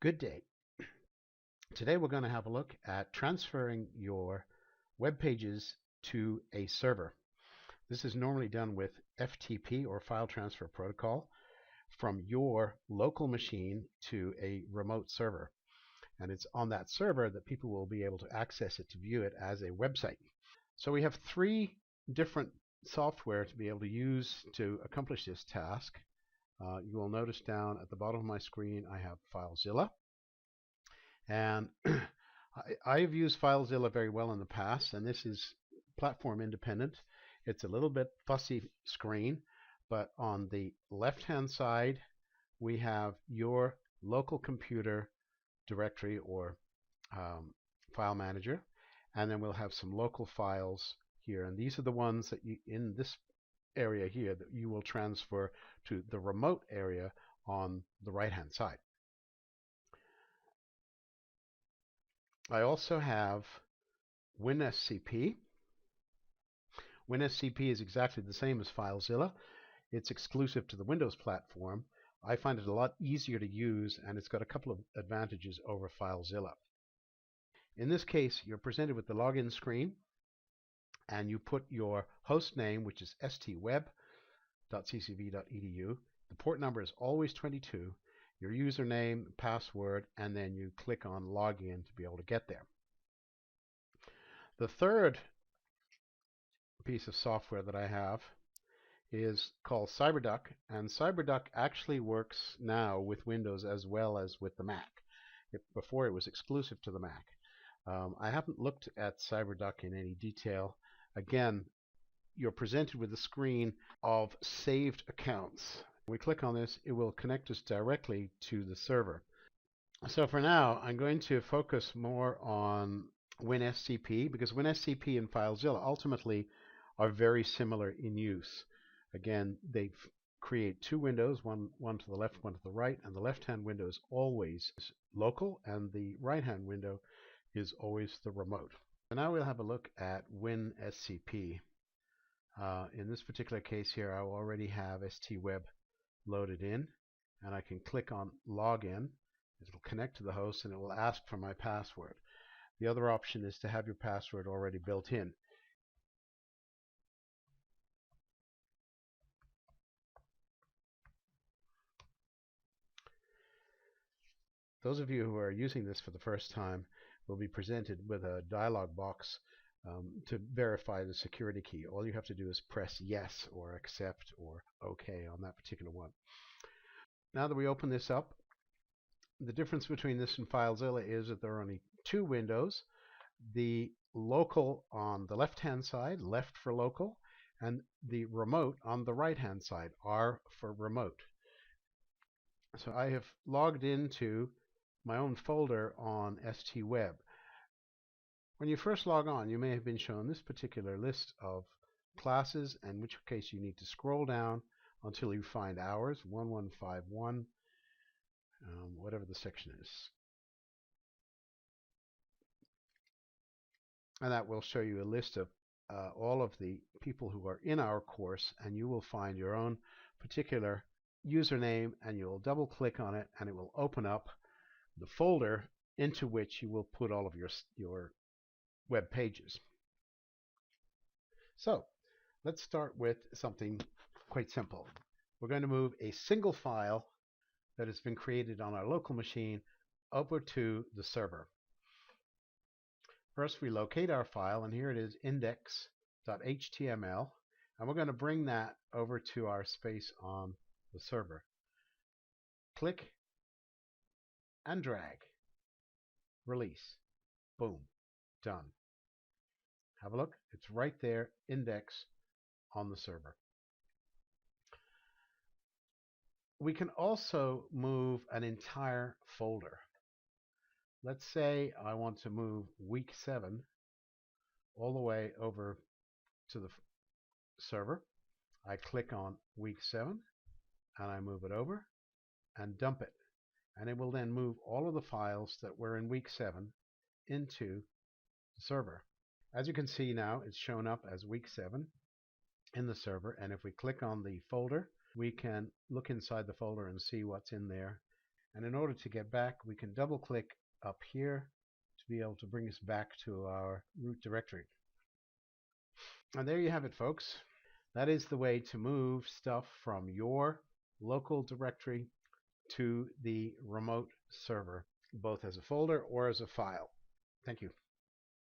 Good day. Today we're going to have a look at transferring your web pages to a server. This is normally done with FTP or File Transfer Protocol from your local machine to a remote server. And it's on that server that people will be able to access it to view it as a website. So we have three different software to be able to use to accomplish this task. You will notice down at the bottom of my screen I have FileZilla. And I've used FileZilla very well in the past, and this is platform independent. It's a little bit fussy screen, but on the left-hand side, we have your local computer directory or file manager, and then we'll have some local files here. And these are the ones that you, in this area here, that you will transfer to the remote area on the right-hand side. I also have WinSCP. WinSCP is exactly the same as FileZilla. It's exclusive to the Windows platform. I find it a lot easier to use, and it's got a couple of advantages over FileZilla. In this case, you're presented with the login screen, and you put your host name, which is stweb.ccv.edu. The port number is always 22. Your username, password, and then you click on login to be able to get there. The third piece of software that I have is called CyberDuck, and CyberDuck actually works now with Windows as well as with the Mac. Before it was exclusive to the Mac. I haven't looked at CyberDuck in any detail. Again, you're presented with a screen of saved accounts. When we click on this, it will connect us directly to the server. So for now, I'm going to focus more on WinSCP, because WinSCP and FileZilla ultimately are very similar in use. Again, they create two windows, one to the left, one to the right, and the left-hand window is always local, and the right-hand window is always the remote. So now we'll have a look at WinSCP. In this particular case here, I already have stweb loaded in, and I can click on login. It'll connect to the host, and it will ask for my password. The other option is to have your password already built in. Those of you who are using this for the first time will be presented with a dialog box to verify the security key. All you have to do is press yes or accept or OK on that particular one. Now that we open this up, the difference between this and FileZilla is that there are only two windows. The local on the left-hand side, left for local, and the remote on the right-hand side, R for remote. So I have logged into my own folder on stweb. When you first log on, you may have been shown this particular list of classes, in which case you need to scroll down until you find ours, 1151, whatever the section is. And that will show you a list of all of the people who are in our course, and you will find your own particular username, and you'll double click on it, and it will open up the folder into which you will put all of your web pages. So let's start with something quite simple. We're going to move a single file that has been created on our local machine over to the server. First, we locate our file, and here it is, index.html, and we're going to bring that over to our space on the server. Click and drag. Release. Boom. Done. Have a look. It's right there, index on the server. We can also move an entire folder. Let's say I want to move week 7 all the way over to the server. I click on week 7 and I move it over and dump it. And it will then move all of the files that were in week 7 into the server. As you can see now, it's shown up as week 7 in the server, and if we click on the folder, we can look inside the folder and see what's in there. And in order to get back, we can double click up here to be able to bring us back to our root directory. And there you have it, folks. That is the way to move stuff from your local directory to the remote server, both as a folder or as a file. Thank you.